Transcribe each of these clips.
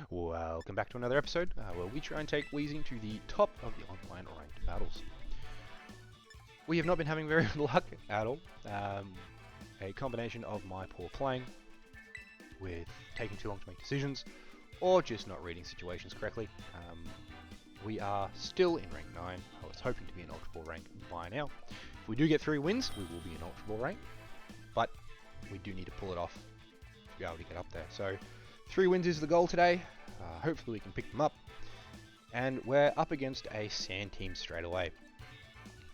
Welcome back to another episode where we try and take Weezing to the top of the online ranked battles. We have not been having very good luck at all. A combination of my poor playing, with taking too long to make decisions, or just not reading situations correctly. We are still in rank 9. I was hoping to be in Ultra Ball rank by now. If we do get 3 wins, we will be in Ultra Ball rank, but we do need to pull it off to be able to get up there. So 3 wins is the goal today. Hopefully we can pick them up. And we're up against a sand team straight away.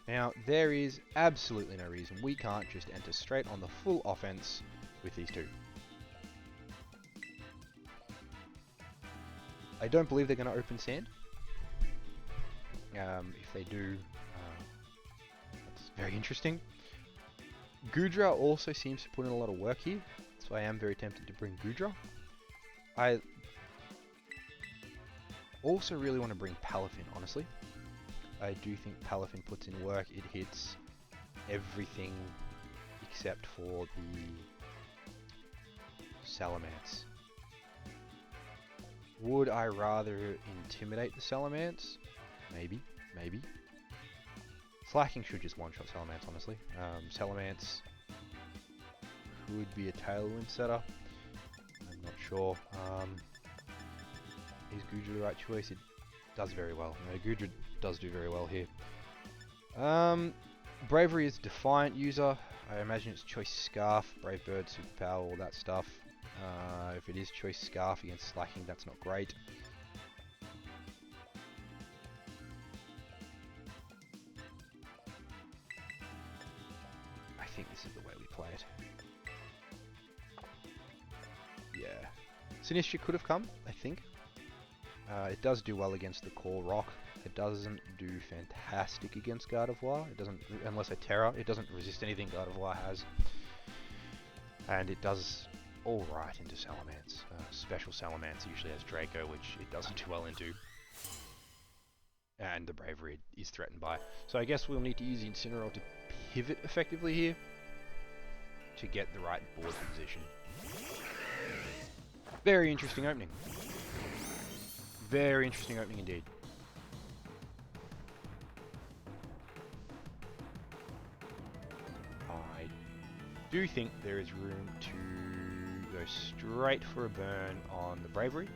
Now, there is absolutely no reason we can't just enter straight on the full offense with these two. I don't believe they're going to open sand. If they do, that's very interesting. Goodra also seems to put in a lot of work here, so I am very tempted to bring Goodra. I also really want to bring Palafin, honestly. I do think Palafin puts in work. It hits everything except for the Salamence. Would I rather intimidate the Salamence? Maybe. Slacking should just one-shot Salamence, honestly. Salamence could be a Tailwind setter. I'm not sure. Is Goodra the right choice? It does very well. No, Goodra does do very well here. Bravery is Defiant user. I imagine it's Choice Scarf, Brave Bird, Superpower, all that stuff. If it is Choice Scarf against Slacking, that's not great. I think this is the way we play it. Yeah. Sinistcha could have come, I think. It does do well against the core rock. It doesn't do fantastic against Gardevoir. It doesn't, unless I Terra, it doesn't resist anything Gardevoir has. And it does alright into Salamence. Special Salamence usually has Draco, which it doesn't do well into. And the Bravery is threatened by. So I guess we'll need to use the Incineroar to pivot effectively here to get the right board position. Very interesting opening. Very interesting opening indeed. I do think there is room to go straight for a burn on the Bravery,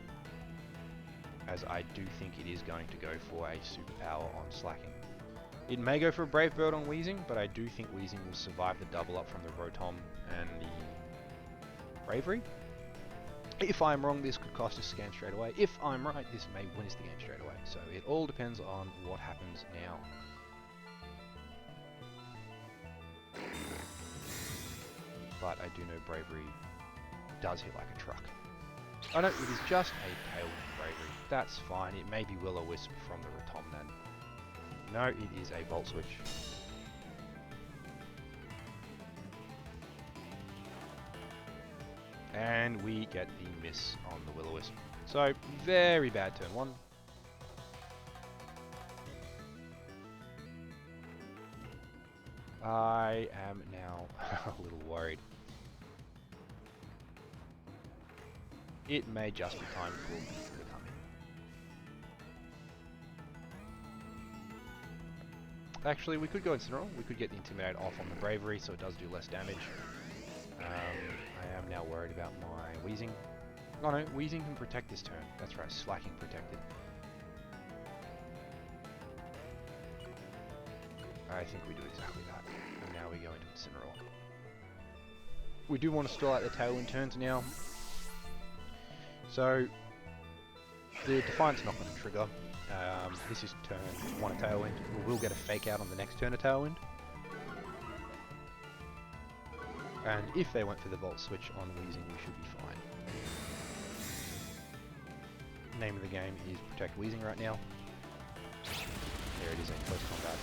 as I do think it is going to go for a Superpower on Slacking. It may go for a Brave Bird on Weezing, but I do think Weezing will survive the double up from the Rotom and the Bravery. If I'm wrong, this could cost us scan straight away. If I'm right, this may win us the game straight away. So it all depends on what happens now. But I do know Bravery does hit like a truck. Oh no, it is just a Tailwind Bravery. That's fine. It may be Will-O-Wisp from the Rotom then. No, it is a Volt Switch. And we get the miss on the Will-O-Wisp. So, very bad turn 1. I am now a little worried. It may just be time for me to come in. Actually, we could go Incineroar. We could get the Intimidate off on the Bravery, so it does do less damage. I am now worried about my Weezing. Oh no, Weezing can protect this turn. That's right, Slacking protected. I think we do exactly that. And now we go into Incineroar. We do want to stall out the Tailwind turns now. So, the Defiant's not going to trigger. This is turn 1 a Tailwind. We will get a Fake Out on the next turn a Tailwind. And if they went for the Volt Switch on Weezing, we should be fine. Name of the game is Protect Weezing right now. There it is in close combat.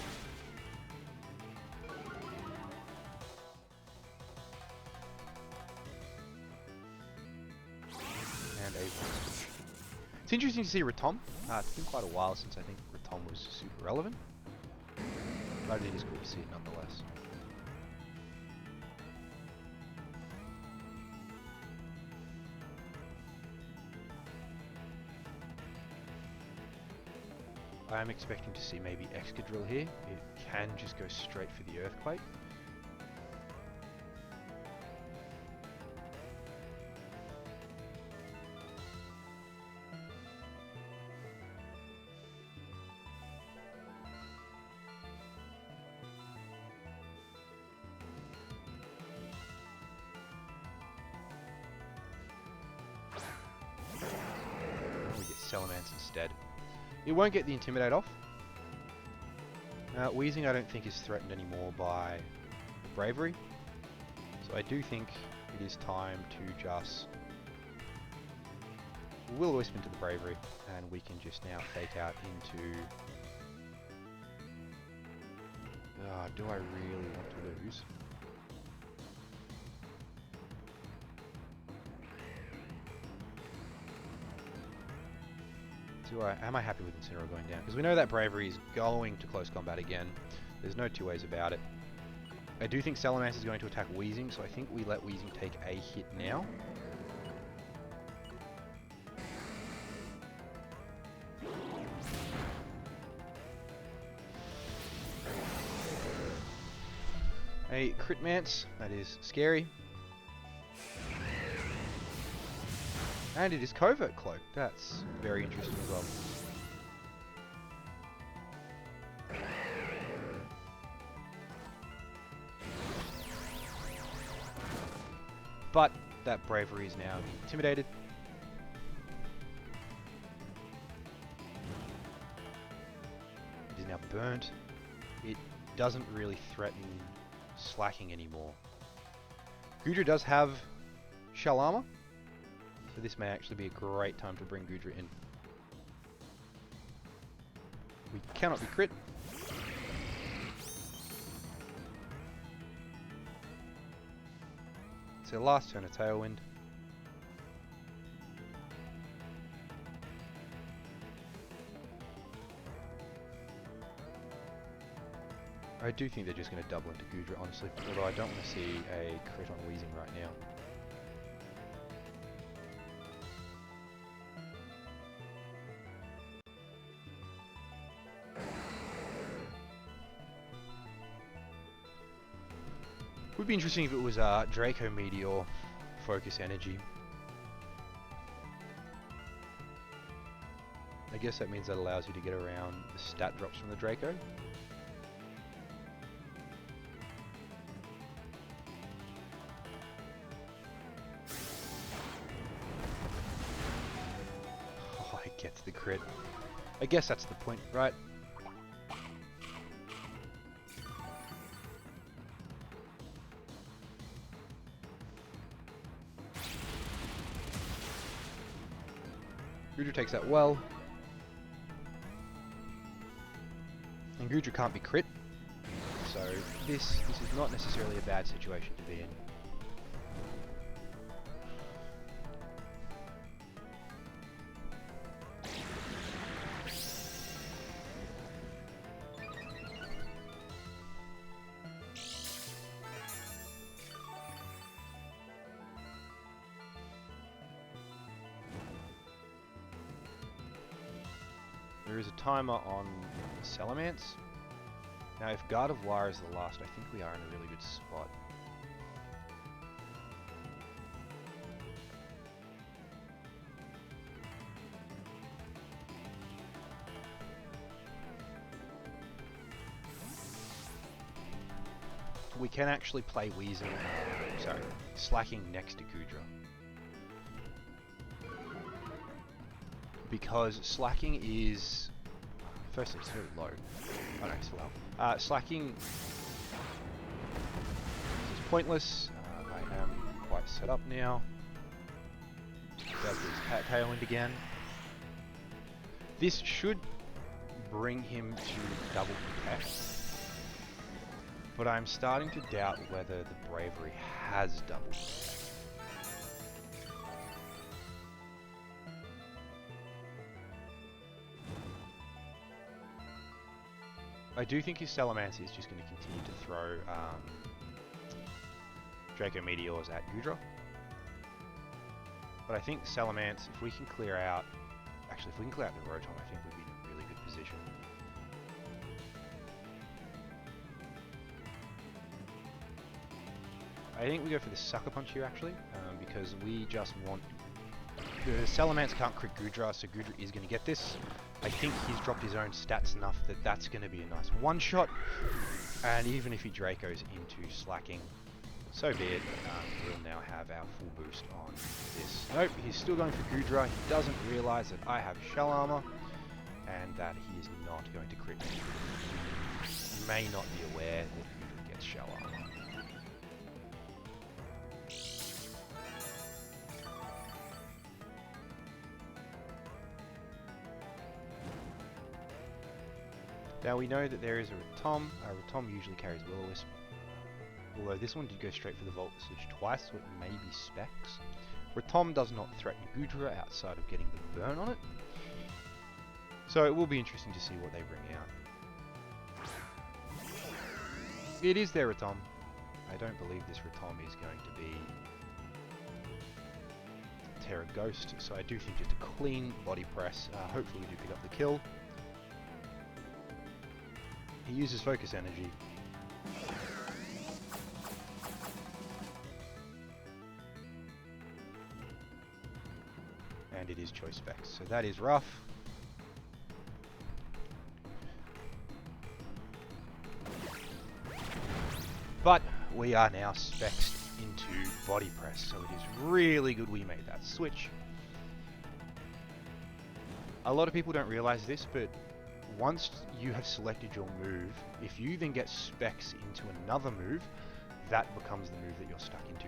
And a Volt Switch. It's interesting to see Rotom. It's been quite a while since I think Rotom was super relevant. But it is cool to see it nonetheless. I am expecting to see maybe Excadrill here. It can just go straight for the Earthquake. We get Salamence instead. It won't get the Intimidate off. Weezing I don't think is threatened anymore by the Bravery. So I do think it is time to just Will-O-Wisp into the Bravery, and we can just now Fake Out into... do I really want to lose? Am I happy with Incineroar going down? Because we know that Bravery is going to close combat again. There's no two ways about it. I do think Salamence is going to attack Weezing, so I think we let Weezing take a hit now. A Crit Mance, that is scary. And it is Covert Cloak. That's very interesting as well. But that Bravery is now intimidated. It is now burnt. It doesn't really threaten slacking anymore. Goodra does have Shell Armor. So this may actually be a great time to bring Goodra in. We cannot be crit. So last turn a Tailwind. I do think they're just going to double into Goodra, honestly, although I don't want to see a crit on Weezing right now. Would be interesting if it was Draco Meteor, Focus Energy. I guess that means that allows you to get around the stat drops from the Draco. Oh, it gets the crit. I guess that's the point, right? Goodra takes that well. And Goodra can't be crit. So this is not necessarily a bad situation to be in. There is a timer on Salamence. Now if Gardevoir is the last, I think we are in a really good spot. We can actually play Weezing, sorry, Slacking next to Goodra. Because Slacking is... Firstly, it's very low. Oh no, it's low. Slacking is pointless. I am quite set up now. Does this Tailwind again. This should bring him to double protect. But I'm starting to doubt whether the Bravery has double protect. I do think his Salamence is just going to continue to throw Draco Meteors at Goodra. But I think Salamence, if we can clear out... Actually, if we can clear out the Rotom, I think we'd be in a really good position. position. I think we go for the Sucker Punch here actually, because we just want... The Salamence can't crit Goodra, so Goodra is going to get this. I think he's dropped his own stats enough that that's going to be a nice one-shot. And even if he Dracos into slacking, so be it. We'll now have our full boost on this. Nope, he's still going for Goodra. He doesn't realise that I have Shell Armor, and that he is not going to crit me. He may not be aware that Goodra gets Shell Armor. Now we know that there is a Rotom. Rotom usually carries Will-O-Wisp. Although this one did go straight for the Volt Switch twice, so it may be Specs. Rotom does not threaten Goodra outside of getting the burn on it. So it will be interesting to see what they bring out. It is their Rotom. I don't believe this Rotom is going to be Terra Ghost, so I do think just a clean body press. Hopefully we do pick up the kill. He uses Focus Energy. And it is Choice Specs, so that is rough. But we are now spexed into Body Press, so it is really good we made that switch. A lot of people don't realize this, but once you have selected your move, if you then get specs into another move, that becomes the move that you're stuck into.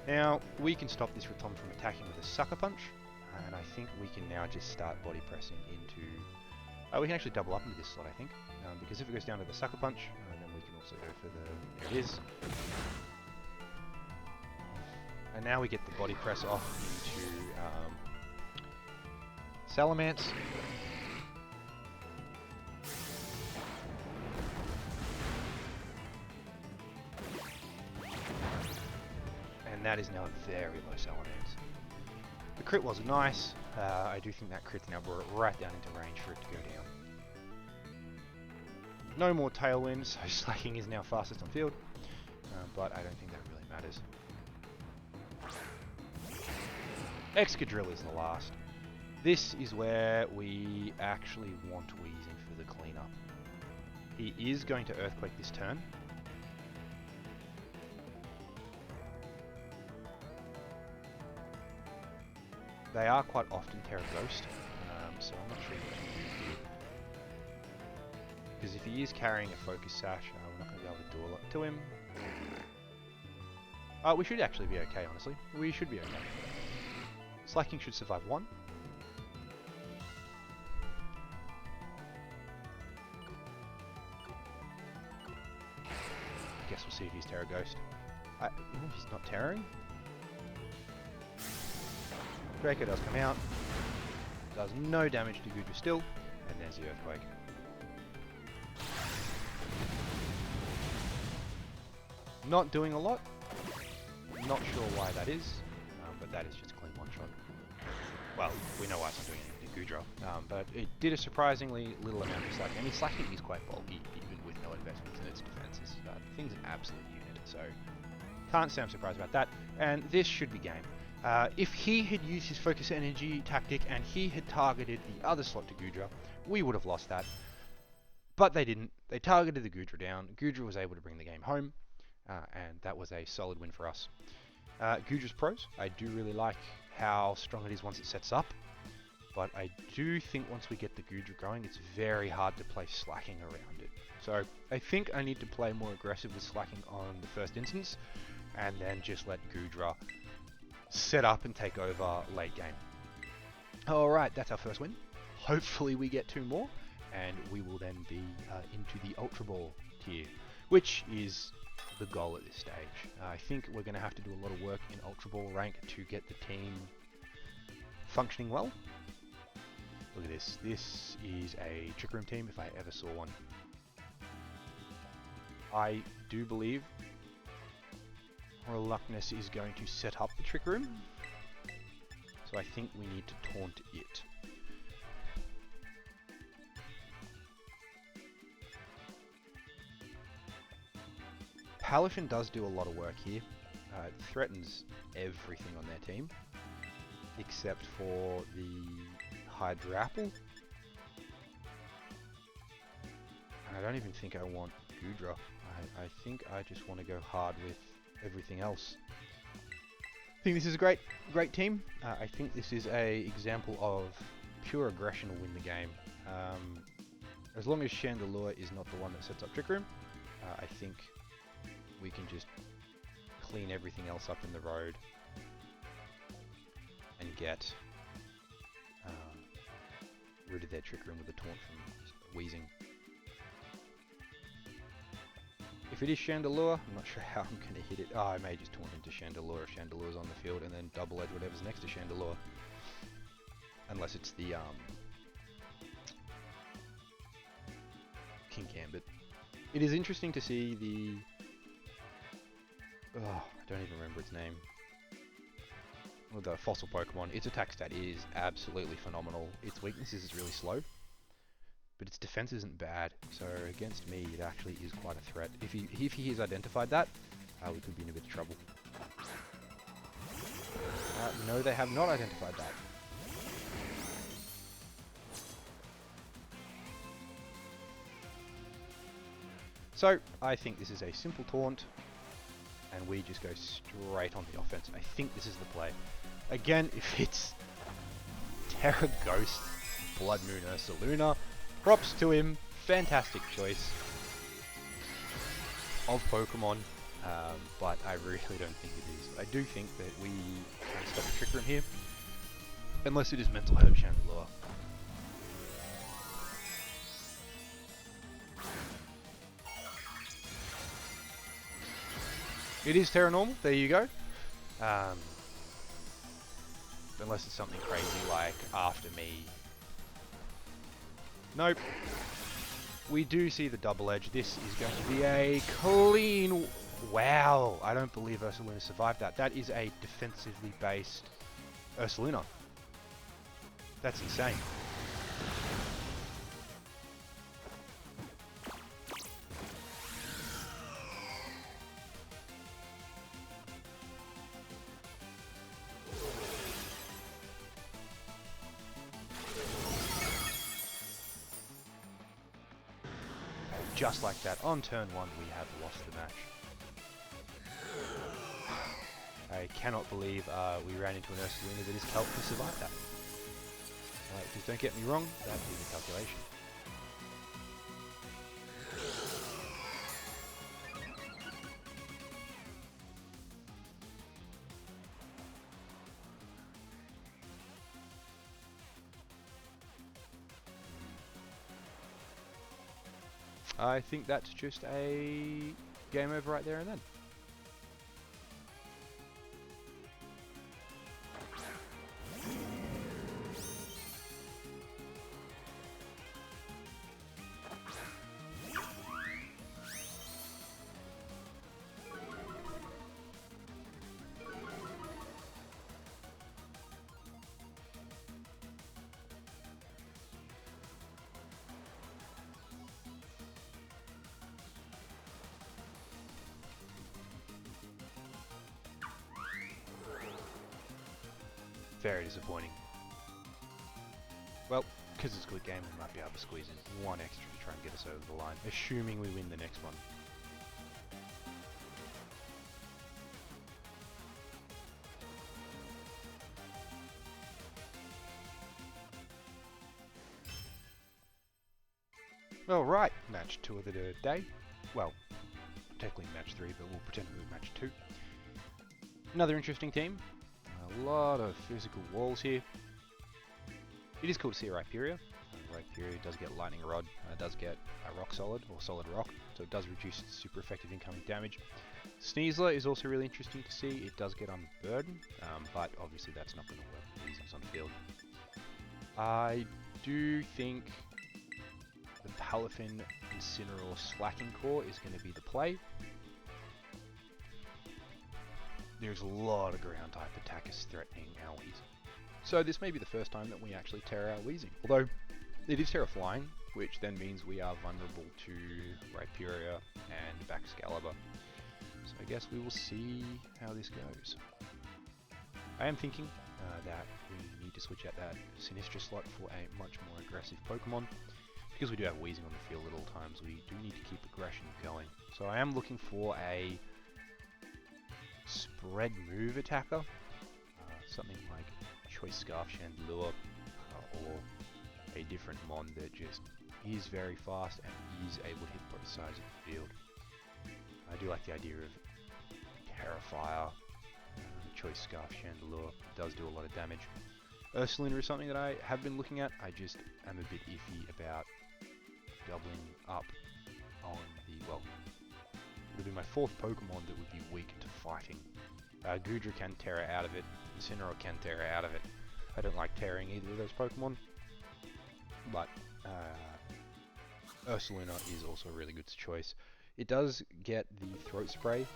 Now, we can stop this Rotom from attacking with a Sucker Punch, and I think we can now just start body pressing into... we can actually double up into this slot, I think, because if it goes down to the Sucker Punch, then we can also go for the... There it is. And now we get the body press off into Salamence. And that is now a very low Salamence. The crit was nice. I do think that crit now brought it right down into range for it to go down. No more Tailwind, so Slacking is now fastest on field, but I don't think that really matters. Excadrill is the last. This is where we actually want Weezing for the cleanup. He is going to Earthquake this turn. They are quite often Terra Ghost, so I'm not sure what to do here. Because if he is carrying a Focus Sash, we're not going to be able to do a lot to him. We should actually be okay, honestly. We should be okay. Slacking should survive one. I guess we'll see if he's Terra Ghost. He's not Terraing. Draco does come out, does no damage to Goodra still, and there's the Earthquake. Not doing a lot, not sure why that is, but that is just a clean one-shot. Well, we know why it's not doing anything to Goodra, but it did a surprisingly little amount of slacking. I mean, slacking is quite bulky, even with no investments in its defenses. The thing's an absolute unit, so can't say I'm surprised about that, and this should be game. If he had used his Focus Energy tactic and he had targeted the other slot to Goodra, we would have lost that. But they didn't. They targeted the Goodra down. Goodra was able to bring the game home, and that was a solid win for us. Goodra's pros. I do really like how strong it is once it sets up, but I do think once we get the Goodra going, it's very hard to play slacking around it. So I think I need to play more aggressive with slacking on the first instance, and then just let Goodra set up and take over late game. Alright, that's our first win. Hopefully we get 2 more, and we will then be into the Ultra Ball tier, which is the goal at this stage. I think we're going to have to do a lot of work in Ultra Ball rank to get the team functioning well. Look at this. This is a Trick Room team if I ever saw one. I do believe Reluctance is going to set up the Trick Room, so I think we need to taunt it. Palafin does do a lot of work here. It threatens everything on their team, except for the Hydrapple. And I don't even think I want Goodra. I think I just want to go hard with everything else. I think this is a great team. I think this is a example of pure aggression will win the game. As long as Chandelure is not the one that sets up Trick Room, I think we can just clean everything else up in the road and get rid of their Trick Room with a taunt from Weezing. If it is Chandelure, I'm not sure how I'm going to hit it. Oh, I may just taunt into Chandelure if Chandelure's on the field, and then double edge whatever's next to Chandelure. Unless it's the King Gambit. It is interesting to see the... Oh, I don't even remember its name. Well, the fossil Pokemon. Its attack stat is absolutely phenomenal. Its weakness is really slow, but its defense isn't bad. So against me, it actually is quite a threat. If he has identified that, we could be in a bit of trouble. No, they have not identified that. So I think this is a simple taunt, and we just go straight on the offense. I think this is the play. Again, if it's Terra Ghost, Blood Moon Ursaluna, props to him. Fantastic choice of Pokemon, but I really don't think it is. I do think that we can stop the Trick Room here, unless it is Mental Herb Chandelure. It is Terra Normal, there you go. Unless it's something crazy like After Me. Nope. We do see the double edge. This is going to be a clean... Wow, I don't believe Ursaluna survived that. That is a defensively based Ursaluna. That's insane. Just like that, on turn 1 we have lost the match. I cannot believe we ran into an Ursaluna that is calc to survive that. Just don't get me wrong, that is a calculation. I think that's just a game over right there and then. Very disappointing. Well, because it's a good game, we might be able to squeeze in one extra to try and get us over the line, assuming we win the next one. Alright, match 2 of the day. Well, technically match 3, but we'll pretend it was match 2. Another interesting team. A lot of physical walls here. It is cool to see a Rhyperior. Rhyperior does get Lightning Rod, does get a Rock Solid, or Solid Rock, so it does reduce its super effective incoming damage. Sneasler is also really interesting to see. It does get Unburden, but obviously that's not going to work with Weezing's on field. I do think the Palafin Incineroar Slacking Core is going to be the play. There's a lot of ground type attackers threatening our Weezing. So this may be the first time that we actually tear our Weezing. Although it is Terra Flying, which then means we are vulnerable to Rhyperior and Baxcalibur. So I guess we will see how this goes. I am thinking that we need to switch out that Sinistra slot for a much more aggressive Pokemon. Because we do have Weezing on the field at all times, we do need to keep aggression going. So I am looking for a spread move attacker. Something like Choice Scarf Chandelure, or a different Mon that just is very fast and is able to hit both sides of the field. I do like the idea of Terrafire. Choice Scarf Chandelure does do a lot of damage. Ursaluna is something that I have been looking at. I just am a bit iffy about doubling up on the, well, it'll be my fourth Pokemon that would be weak to fighting. Goodra can Terra out of it, Incineroar can Terra out of it. I don't like tearing either of those Pokemon, but Ursaluna is also a really good choice. It does get the Throat Spray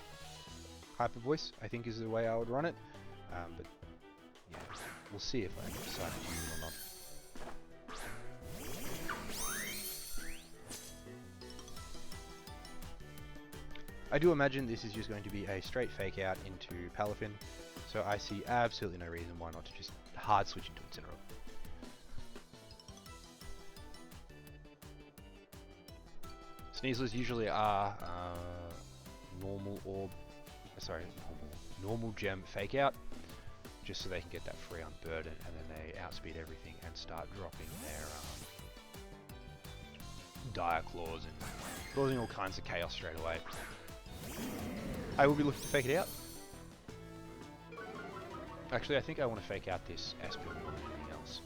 Hyper Voice, I think is the way I would run it, but yeah, we'll see if I decide to use it or not. I do imagine this is just going to be a straight fake out into Palafin, so I see absolutely no reason why not to just hard switch into Incineroar. Sneasels usually are normal gem fake out, just so they can get that free unburden, and then they outspeed everything and start dropping their Dire Claws and causing all kinds of chaos straight away. I will be looking to fake it out. Actually, I think I want to fake out this Espeon more than anything else.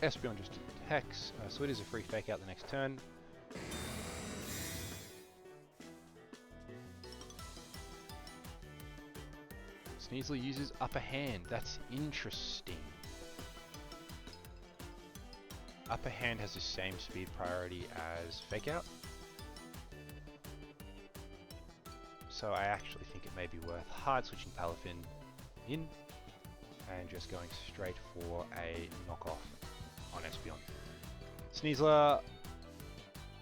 Espeon just attacks, so it is a free fake out the next turn. Sneasel uses Upper Hand. That's interesting. Upper Hand has the same speed priority as Fake Out. So I actually think it may be worth hard switching Palafin in and just going straight for a knockoff on Espeon. Sneasler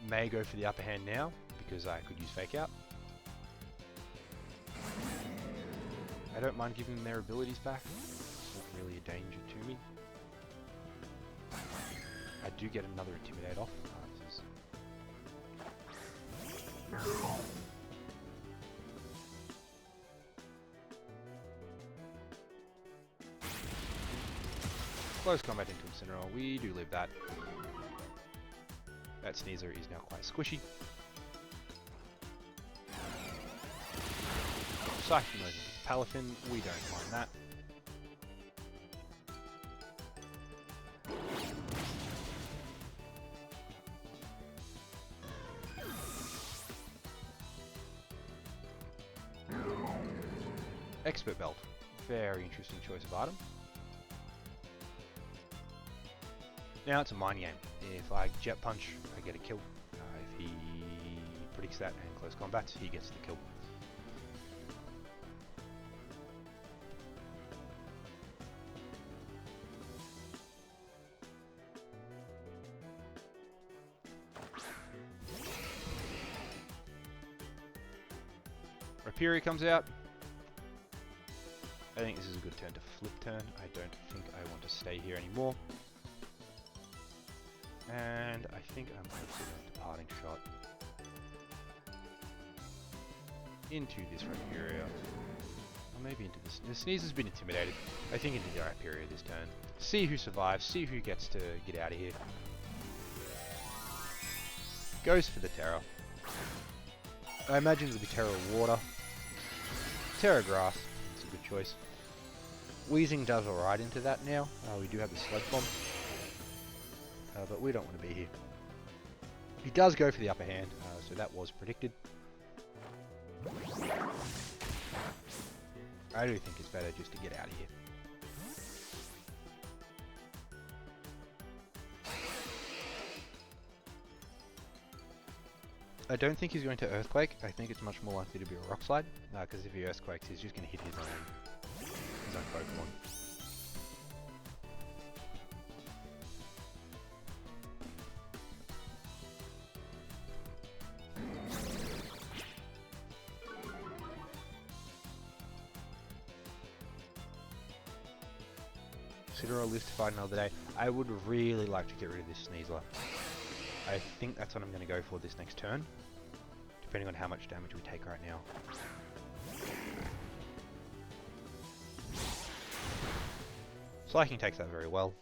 may go for the Upper Hand now because I could use Fake Out. I don't mind giving them their abilities back. It's not really a danger to me. I do get another Intimidate off. Close combat into Incineroar. We do live that. That Sneasler is now quite squishy. Psychic Mode into Palafin. We don't mind that. Expert Belt. Very interesting choice of item. Now it's a mind game. If I Jet Punch, I get a kill. If he predicts that and close combat, he gets the kill. Rhyperior comes out. I think this is a good turn to flip turn. I don't think I want to stay here anymore. And I think I'm going to do a Departing Shot into this Rhyperior. Or maybe into this. The Sneeze has been intimidated. I think into the Rhyperior this turn. See who survives, see who gets to get out of here. Goes for the Terra. I imagine it'll be Terra Water. Terra Grass. It's a good choice. Weezing does alright into that now. We do have the Sludge Bomb. But we don't want to be here. He does go for the Upper Hand, so that was predicted. I do think it's better just to get out of here. I don't think he's going to Earthquake. I think it's much more likely to be a Rock Slide, because if he Earthquakes, he's just going to hit his own Pokemon. Incineroar lives to fight another day. I would really like to get rid of this Sneasler. I think that's what I'm going to go for this next turn, depending on how much damage we take right now. Slaking takes that very well.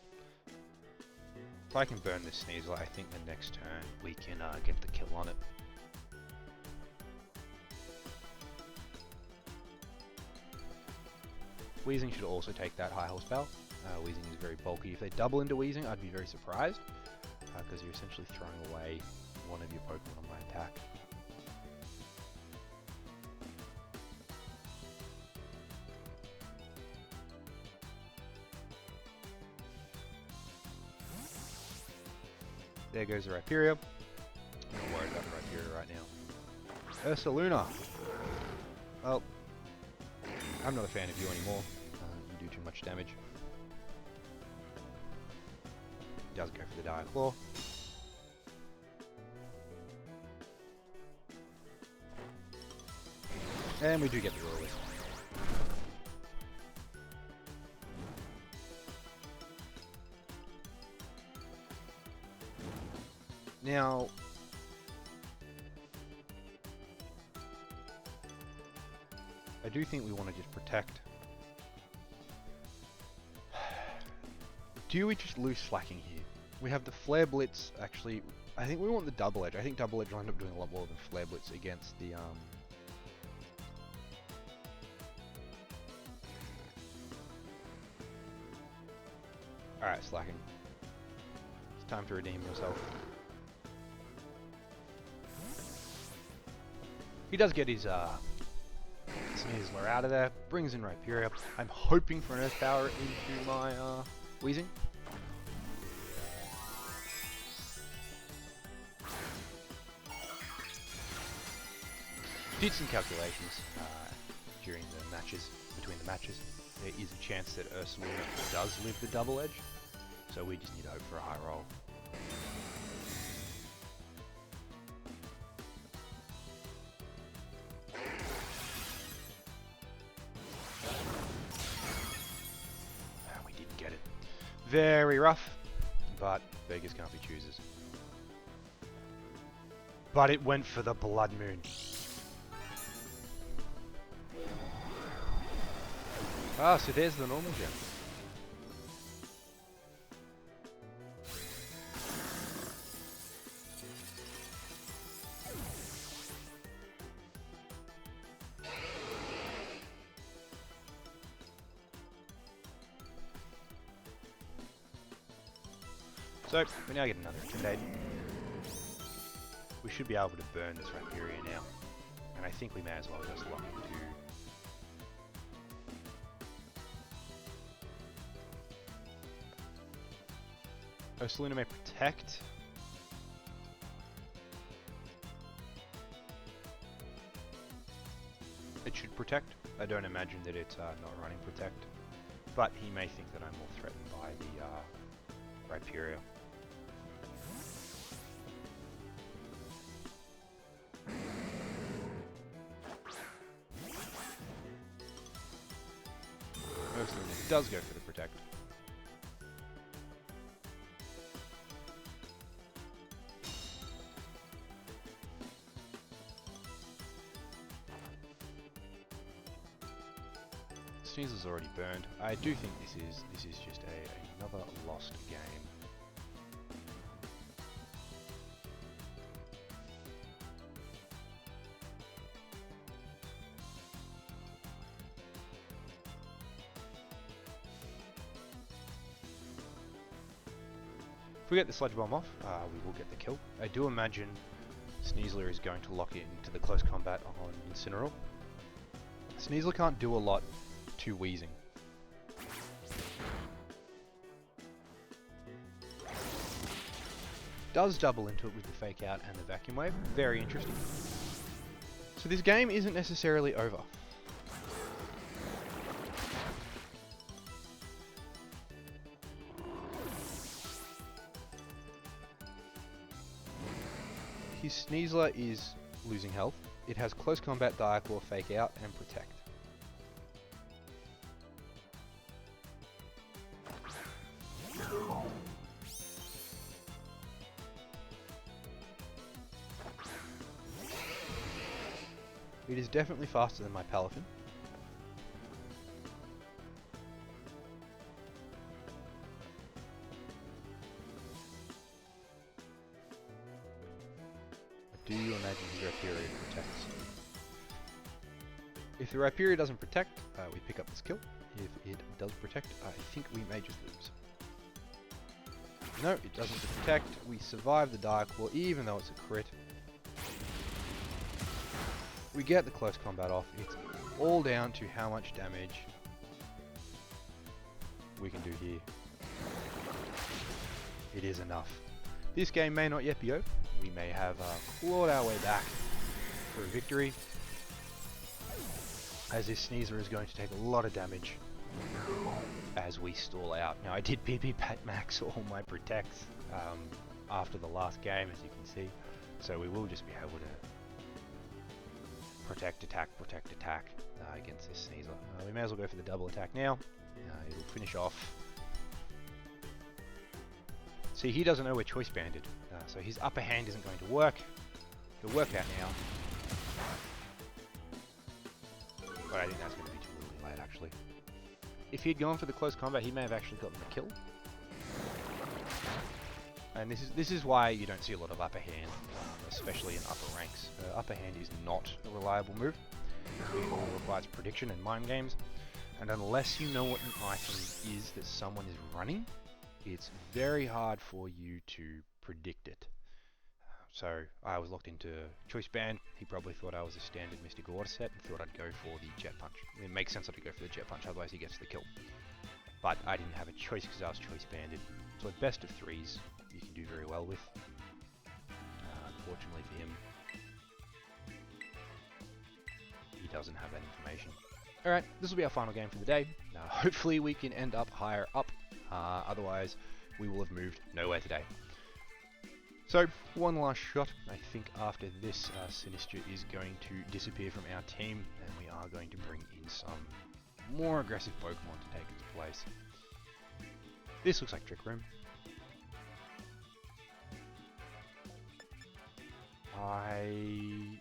If I can burn this Sneasler, I think the next turn we can get the kill on it. Weezing should also take that high horsepower. Weezing is very bulky. If they double into Weezing, I'd be very surprised, because you're essentially throwing away one of your Pokemon on my attack. There goes the Rhyperior. I'm not worried about the Rhyperior right now. Ursaluna! Well, I'm not a fan of you anymore. You do too much damage. Does go for the Dire Claw. And we do get the Royalist. Now, I do think we want to just protect. Do we just lose slacking here? We have the Flare Blitz, actually. I think we want the Double Edge. I think Double Edge will end up doing a lot more than Flare Blitz against the Alright, slacking. It's time to redeem yourself. He does get his Sneasler out of there, brings in Rhyperior. I'm hoping for an Earth Power into my Weezing. Did some calculations during the matches, between the matches. There is a chance that Ursaluna does live the Double Edge, so we just need to hope for a high roll. We didn't get it. Very rough, but beggars can't be choosers. But it went for the Blood Moon. Ah, so there's the normal gem. So, we now get another Intimidate. We should be able to burn this Rhyperior now. And I think we may as well just lock into... Ursaluna may protect. It should protect. I don't imagine that it's not running protect. But he may think that I'm more threatened by the Rhyperior. Ursaluna does go for the protect. Sneasler's already burned. I do think this is just another lost game. If we get the Sludge Bomb off, we will get the kill. I do imagine Sneasler is going to lock into the close combat on Incineroar. Sneasler can't do a lot to Weezing. Does double into it with the Fake Out and the Vacuum Wave. Very interesting. So this game isn't necessarily over. His Sneasler is losing health. It has Close Combat, Dire Claw, Fake Out, and Protect. It is definitely faster than my Palafin. Do you imagine his Rhyperior protects? If the Rhyperior doesn't protect, we pick up this kill. If it does protect, I think we may just lose. No, it doesn't protect. We survive the Dire Claw, even though it's a crit. We get the close combat off. It's all down to how much damage we can do here. It is enough. This game may not yet be over. We may have clawed our way back for a victory, as this Sneasler is going to take a lot of damage as we stall out. Now I did PP Pat Max all my protects after the last game, as you can see, so we will just be able to protect attack against this Sneasler. We may as well go for the double attack now. It'll finish off. See, he doesn't know we're choice banded, so his upper hand isn't going to work. It'll work out now. But I think that's going to be too really late, actually. If he'd gone for the close combat, he may have actually gotten the kill. And this is why you don't see a lot of upper hand, especially in upper ranks. Upper hand is not a reliable move. It all requires prediction and mind games. And unless you know what an item is that someone is running, it's very hard for you to predict it. So I was locked into Choice Band. He probably thought I was a standard Mystic Water set and thought I'd go for the Jet Punch. It makes sense that I'd go for the Jet Punch, otherwise he gets the kill. But I didn't have a choice because I was Choice Banded. So at best of threes, you can do very well with. Unfortunately for him, he doesn't have that information. Alright, this will be our final game for the day. Hopefully we can end up higher up. Otherwise, we will have moved nowhere today. So, one last shot. I think after this, Sinister is going to disappear from our team, and we are going to bring in some more aggressive Pokemon to take its place. This looks like Trick Room. I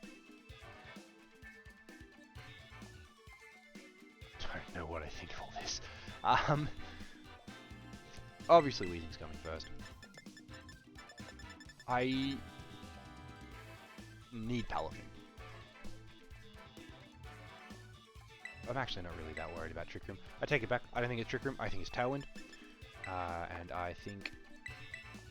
don't know what I think of all this. Obviously Weezing's coming first. I need Palafin. I'm actually not really that worried about Trick Room. I take it back. I don't think it's Trick Room. I think it's Tailwind. And I think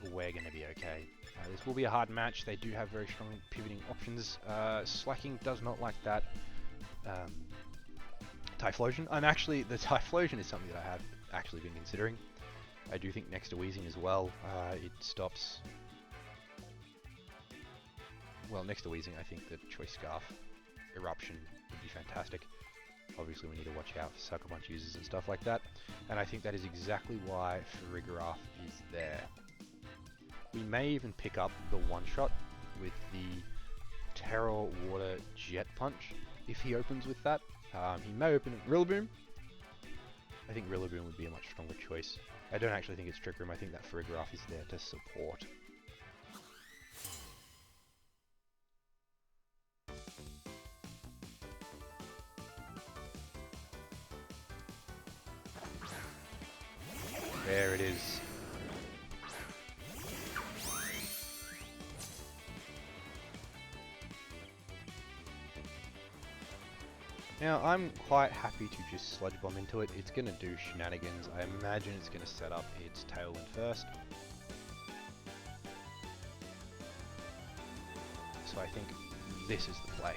we're going to be okay. This will be a hard match. They do have very strong pivoting options. Slacking does not like that. Typhlosion. The Typhlosion is something that I have actually been considering. I do think next to Weezing as well, it stops... Well, next to Weezing, I think the Choice Scarf Eruption would be fantastic. Obviously, we need to watch out for Sucker Punch users and stuff like that. And I think that is exactly why Farigiraf is there. We may even pick up the one-shot with the Terra Water Jet Punch, if he opens with that. He may open it Rillaboom. I think Rillaboom would be a much stronger choice. I don't actually think it's Trick Room. I think that Farigiraf is there to support. There it is. Now, I'm quite happy to just Sludge Bomb into it. It's going to do shenanigans. I imagine it's going to set up its Tailwind first. So I think this is the play.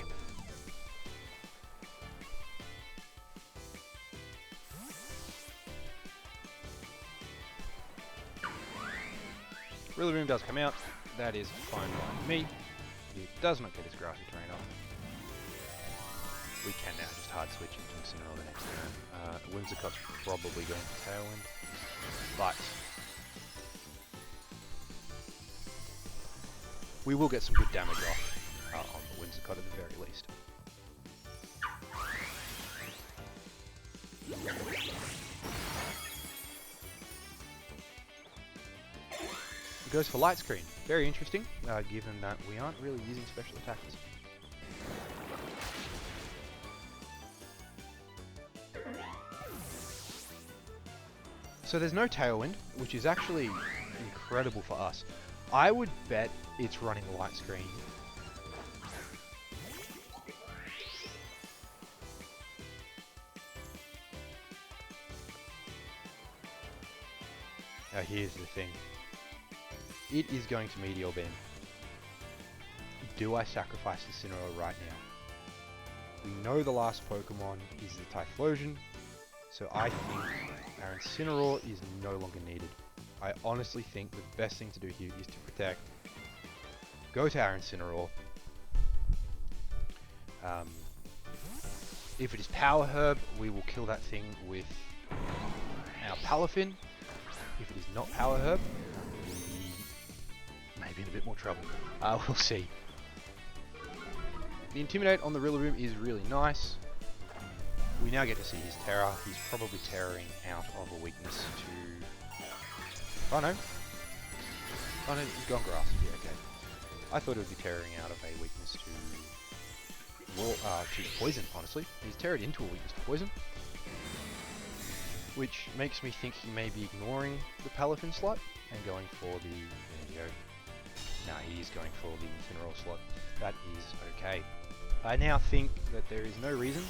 Rillaboom does come out. That is fine by me. It does not get its Grassy Terrain off. We can now just hard switch into Incineroar the next turn. Whimsicott's probably going for Tailwind, but we will get some good damage off on the Whimsicott at the very least. It goes for Light Screen. Very interesting, given that we aren't really using special attackers. So there's no Tailwind, which is actually incredible for us. I would bet it's running Light Screen. Now here's the thing. It is going to Meteor Beam. Do I sacrifice the Incineroar right now? We know the last Pokemon is the Typhlosion, so I think our Incineroar is no longer needed. I honestly think the best thing to do here is to protect. Go to our Incineroar. If it is Power Herb, we will kill that thing with our Palafin. If it is not Power Herb, we may be in a bit more trouble. We'll see. The Intimidate on the Rillaboom is really nice. We now get to see his Terror. He's probably terroring out of a weakness to... Oh no. Oh no, he's gone Grass. Yeah, okay. I thought it would be terroring out of a weakness to Poison, honestly. He's terrored into a weakness to Poison, which makes me think he may be ignoring the Palafin slot and going for the... There you go. Nah, he is going for the Incineroar slot. That is okay. I now think that there is no reason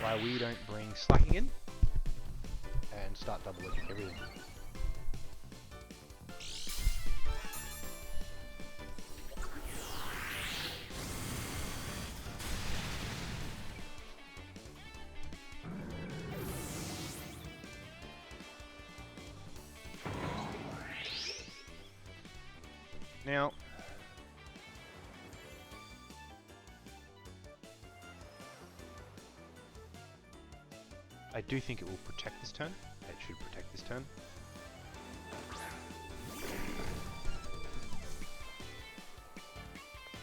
why we don't bring Slacking in and start double-edging everything. Now, I do think it will protect this turn. It should protect this turn.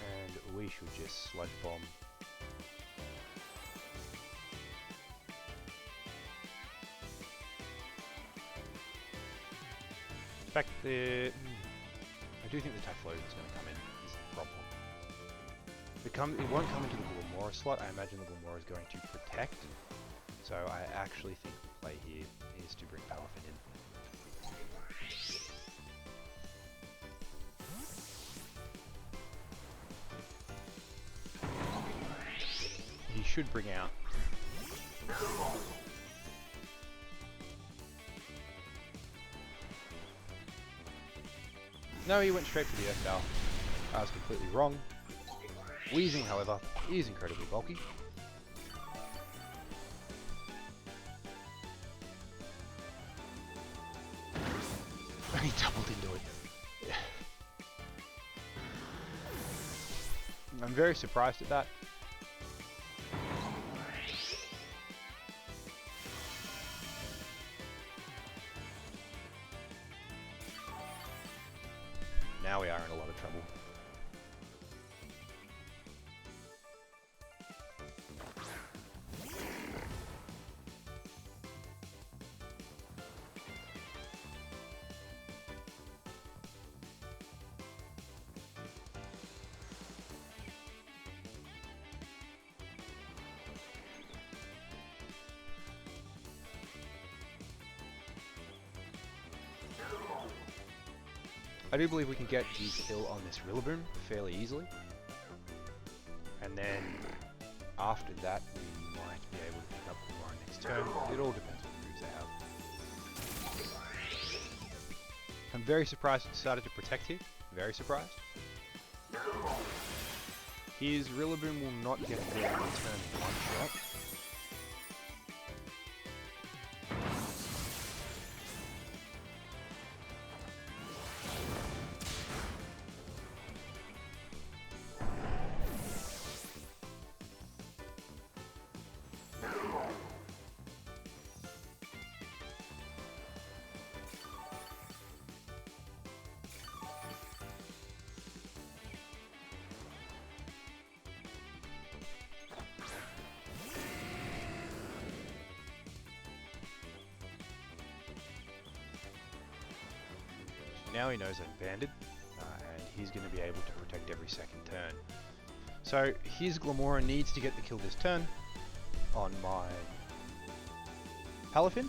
And we should just Sludge Bomb. In fact, I do think the Typhlosion is going to come in, is the problem. It won't come into the Glimmora slot. I imagine the Glimmora is going to protect. So I actually think the play here is to bring Palafin in. He should bring out... No, he went straight for the Earth Bow. I was completely wrong. Weezing, however, is incredibly bulky. He doubled into it. Yeah. I'm very surprised at that. Now we are in a lot of trouble. I do believe we can get the kill on this Rillaboom fairly easily. And then after that we might be able to pick up Glimmora next turn. It all depends what moves they have. I'm very surprised he decided to protect here. Very surprised. His Rillaboom will not get there on turn one shot. Now he knows I'm banded, and he's going to be able to protect every second turn. So his Glimmora needs to get the kill this turn on my Palafin.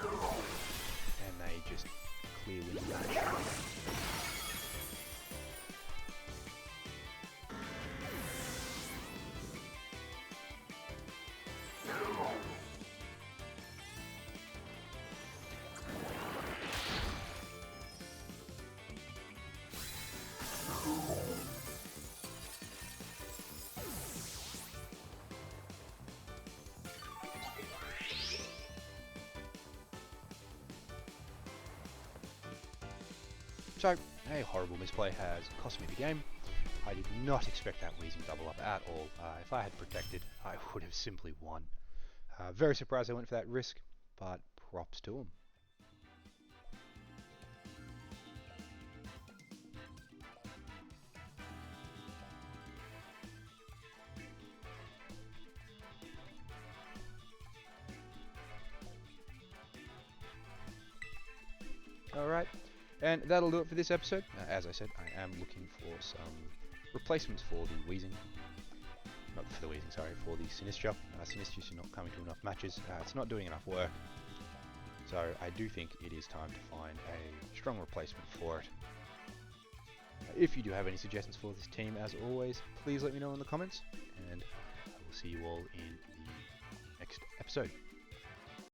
And they just clear win the match. So, a horrible misplay has cost me the game. I did not expect that Weezing double up at all. If I had protected, I would have simply won. Very surprised I went for that risk, but props to him. Alright, and that'll do it for this episode. As I said, I am looking for some replacements for the Weezing. Not for the Weezing, sorry, for the Sinistcha. Sinistcha's not coming to enough matches. It's not doing enough work. So I do think it is time to find a strong replacement for it. If you do have any suggestions for this team, as always, please let me know in the comments. And I will see you all in the next episode.